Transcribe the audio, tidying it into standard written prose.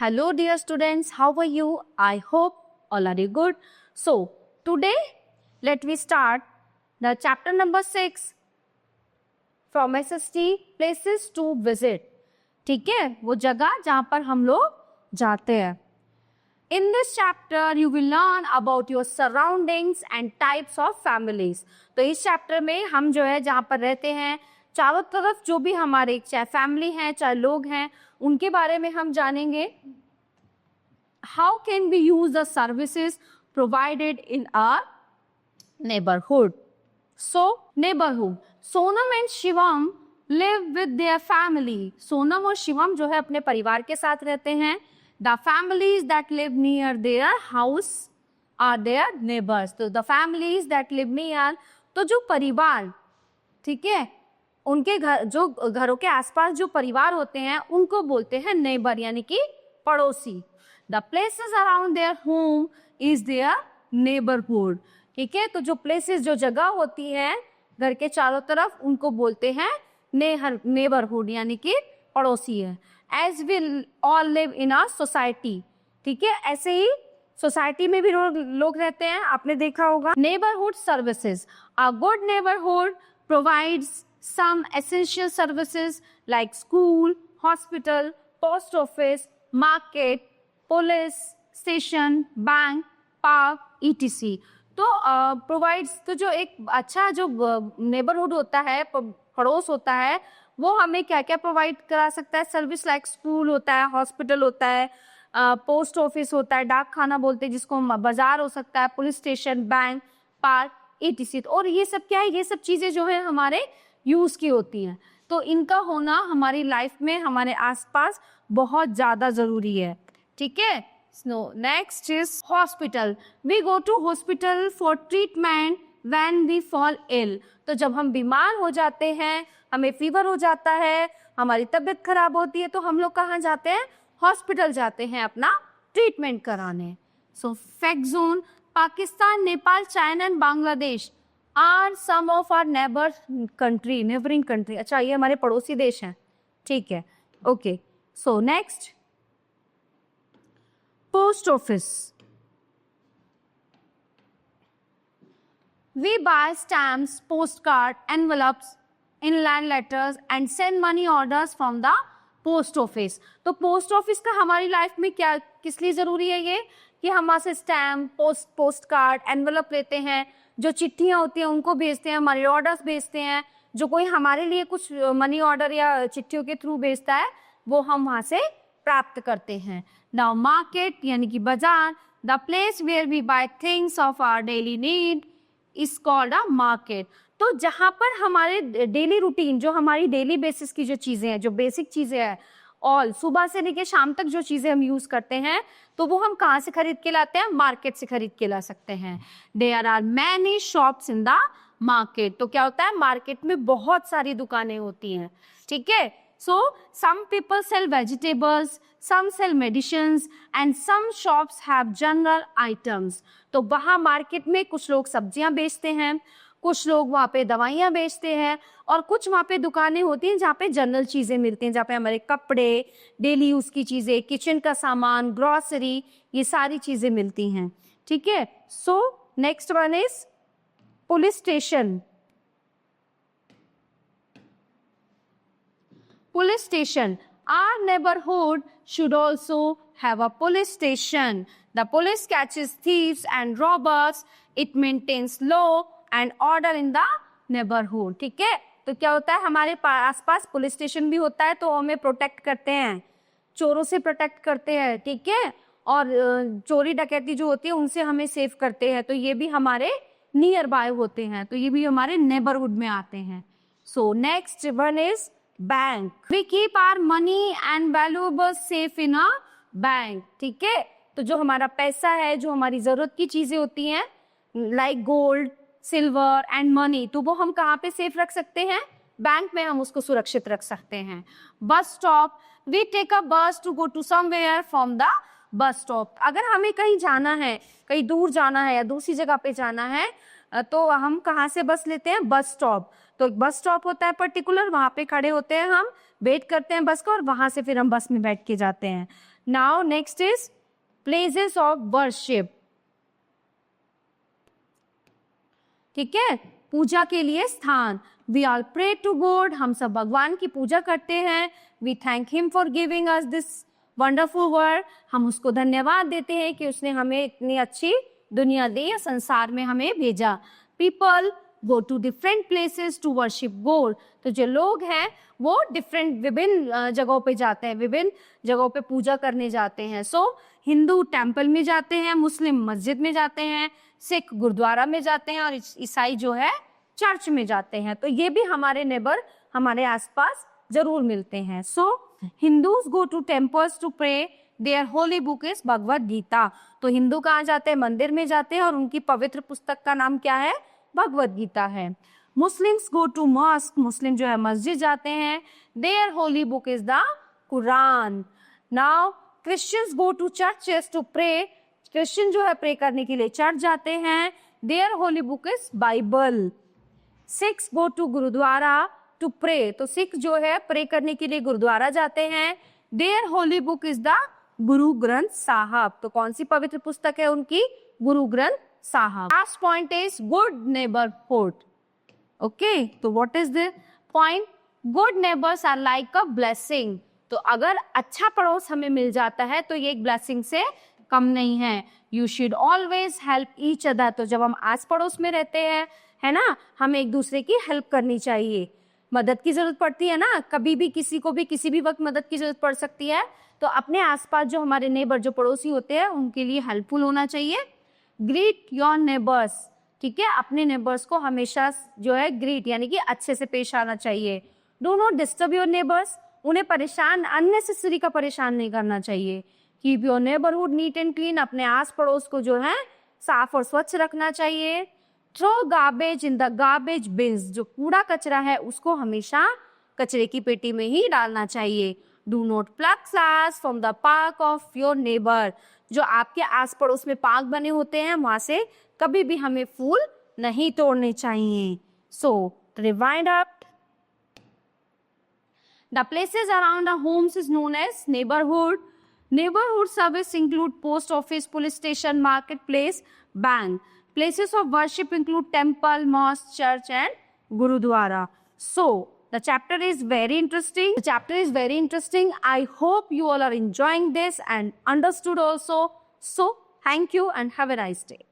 Hello dear students, how are you? I hope all are good. So today let me start the chapter number 6 from SST places to visit. ठीक है, वो जगह जहाँ पर हम लोग जाते हैं. In this chapter you will learn about your surroundings and types of families. तो इस चैप्टर में हम जो है जहाँ पर रहते हैं चारों तरफ जो भी हमारे चाहे फैमिली हैं चाहे लोग हैं उनके बारे में हम जानेंगे. How can we use the services provided in our neighborhood? So neighborhood. Sonam and Shivam live with their family. Sonam और शिवम जो है अपने परिवार के साथ रहते हैं. The families that live near their house are their neighbors. तो the families that live near, तो जो परिवार, ठीक है, उनके घर जो घरों के आसपास जो परिवार होते हैं उनको बोलते हैं नेबर यानी कि पड़ोसी. The places around their home is their neighborhood. ठीक है, तो जो प्लेसेस जो जगह होती है घर के चारों तरफ उनको बोलते हैं नेबरहुड यानी कि पड़ोसी है. As we all live in a society. ठीक है, ऐसे ही सोसाइटी में भी लोग रहते हैं, आपने देखा होगा. Neighbourhood services. A good neighborhood provides some essential services like school, hospital, post office, market, police station, bank, park, etc. तो प्रोवाइड्स तो जो एक अच्छा जो नेबरहुड होता है पड़ोस होता है वो हमें क्या क्या प्रोवाइड करा सकता है. सर्विस लाइक स्कूल होता है, हॉस्पिटल होता है, पोस्ट ऑफिस होता है, डाक खाना बोलते हैं जिसको बाजार हो सकता है, police station, bank, park, etc. और ये सब क्या है, ये सब चीज़ें जो है हमारे यूज़ की होती हैं. तो इनका होना हमारी लाइफ में हमारे आसपास बहुत ज़्यादा ज़रूरी है. ठीक है. Next is hospital. We go to hospital for treatment when we fall ill. तो जब हम बीमार हो जाते हैं, हमें फीवर हो जाता है, हमारी तबीयत खराब होती है तो हम लोग कहाँ जाते हैं, हॉस्पिटल जाते हैं अपना ट्रीटमेंट कराने. So fact zone. Pakistan, Nepal, China and Bangladesh are some of our neighbouring country. अच्छा, ये हमारे पड़ोसी देश हैं. ठीक है, okay. So next, post office. We buy stamps, postcard, envelopes, inland letters and send money orders from the post office. तो post office का हमारी लाइफ में क्या किस लिए ज़रूरी है ये कि हम वहाँ से स्टैम्प, पोस्ट कार्ड, एनवेलप लेते हैं, जो चिट्ठियाँ होती हैं उनको भेजते हैं, मनी ऑर्डर्स भेजते हैं. जो कोई हमारे लिए कुछ मनी ऑर्डर या चिट्ठियों के थ्रू भेजता है वो हम वहाँ से प्राप्त करते हैं. नाउ मार्केट यानी कि बाजार. The place where we buy things of our daily need is called a market. तो जहाँ पर हमारे डेली रूटीन जो हमारी डेली बेसिस की जो चीज़ें हैं, जो बेसिक चीज़ें हैं, ऑल सुबह से लेकर शाम तक जो चीज़ें हम यूज़ करते हैं तो वो हम कहाँ से खरीद के लाते हैं, मार्केट से खरीद के ला सकते हैं. There are many shops in the market. तो क्या होता है, मार्केट में बहुत सारी दुकानें होती हैं. ठीक है. So some people sell vegetables, some sell medicines and some shops have general items. तो वहाँ मार्केट में कुछ लोग सब्जियाँ बेचते हैं, कुछ लोग वहाँ पे दवाइयाँ बेचते हैं और कुछ वहाँ पे दुकानें होती हैं जहाँ पे जनरल चीज़ें मिलती हैं, जहाँ पे हमारे कपड़े, डेली यूज़ की चीज़ें, किचन का सामान, ग्रॉसरी, ये सारी चीज़ें मिलती हैं. ठीक है. सो next one is police station. Police station. Our neighborhood should also have a police station. The police catches thieves and robbers. It maintains law and order in the neighborhood. ठीक है. तो क्या होता है, हमारे आसपास पुलिस स्टेशन भी होता है तो हमें प्रोटेक्ट करते हैं, चोरों से प्रोटेक्ट करते हैं. ठीक है. और चोरी डकैती जो होती है उनसे हमें सेव करते हैं. तो ये भी हमारे नियर बाय होते हैं, तो ये भी हमारे नेबरहुड में आते हैं. So next one is bank. We keep our money and valuables safe in a bank. ठीक है. तो जो हमारा पैसा है, जो हमारी जरूरत की चीजें होती हैं like gold, silver and money, तो वो हम कहाँ पे सेफ रख सकते हैं, बैंक में हम उसको सुरक्षित रख सकते हैं. Bus stop. We take a bus to go to somewhere from the bus stop. अगर हमें कहीं जाना है, कहीं दूर जाना है या दूसरी जगह पे जाना है तो हम कहाँ से बस लेते हैं, बस स्टॉप. तो एक बस स्टॉप होता है पर्टिकुलर, वहाँ पे खड़े होते हैं हम, वेट करते हैं बस का और वहाँ से फिर हम बस में बैठ के जाते हैं. Now next is places of worship. ठीक है, पूजा के लिए स्थान. We all pray to God. हम सब भगवान की पूजा करते हैं. We thank him for giving us this wonderful world. हम उसको धन्यवाद देते हैं कि उसने हमें इतनी अच्छी दुनिया दी, या संसार में हमें भेजा. People go to different places to worship God. तो जो लोग हैं वो विभिन्न जगहों पे जाते हैं, विभिन्न जगहों पे पूजा करने जाते हैं. सो हिंदू टेम्पल में जाते हैं, मुस्लिम मस्जिद में जाते हैं, सिख गुरुद्वारा में जाते हैं, और ईसाई जो है चर्च में जाते हैं. तो ये भी हमारे नेबर, हमारे आसपास जरूर मिलते हैं. So Hindus go to temples to pray. Their holy book is Bhagavad Gita. तो हिंदू कहाँ जाते हैं? मंदिर में जाते हैं, और उनकी पवित्र पुस्तक का नाम क्या है? भगवद गीता है. Muslims go to mosque. Muslim जो है मस्जिद जाते हैं. There holy book is the Quran. Now Christians go to churches to pray. Christian जो है प्रे करने के लिए चर्च जाते हैं. There holy book is Bible. Sikhs go to gurdwara to pray. तो सिख जो है प्रे करने के लिए गुरुद्वारा जाते हैं. There holy book is the Guru Granth साहब. तो कौन सी पवित्र पुस्तक है उनकी? Guru Granth Sahib. Last point is good neighbourhood. Okay, तो what is the point? Good neighbours are like a blessing. तो अगर अच्छा पड़ोस हमें मिल जाता है तो ये एक ब्लेसिंग से कम नहीं है. You should always help each other. तो जब हम आस पड़ोस में रहते हैं, है ना, हमें एक दूसरे की हेल्प करनी चाहिए. मदद की जरूरत पड़ती है ना, कभी भी किसी को भी किसी भी वक्त मदद की जरूरत पड़ सकती है. तो अपने आसपास जो हमारे नेबर, जो पड़ोसी होते हैं, उनके लिए हेल्पफुल होना चाहिए. Greet your neighbours. ठीक है, अपने नेबर्स को हमेशा जो है ग्रीट यानी कि अच्छे से पेश आना चाहिए. Do not disturb your neighbours. उन्हें परेशान, अननेसेसरी का परेशान नहीं करना चाहिए. Keep your neighbourhood neat and clean. अपने आस पड़ोस को जो है साफ और स्वच्छ रखना चाहिए. Throw garbage in the garbage bins. जो कूड़ा कचरा है उसको हमेशा कचरे की पेटी में ही डालना चाहिए. Do not plug flowers from the park of your neighbour. जो आपके आस पड़ोस में पार्क बने होते हैं वहां से कभी भी हमें फूल नहीं तोड़ने चाहिए. So rewind up. The places around our homes is known as neighborhood. Neighborhood service include post office, police station, marketplace, bank. Places of worship include temple, mosque, church and gurudwara. So, the chapter is very interesting. I hope you all are enjoying this and understood also. So, thank you and have a nice day.